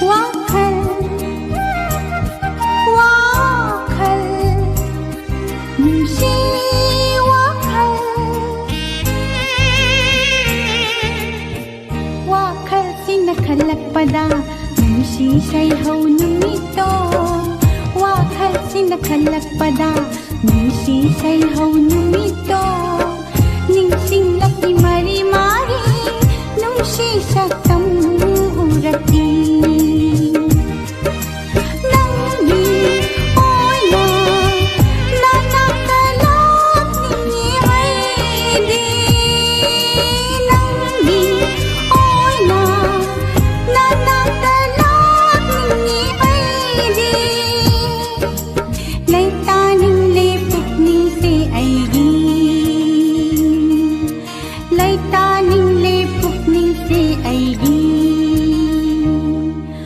वाखल वाखल नुशी वाखल वाखल sinakhalakpada नुशी शैहौ नुमितो वाखल sinakhalakpada नुशी शैहौ नुमितो निंगसिंglaki mari mari नुशी Shatakam उरती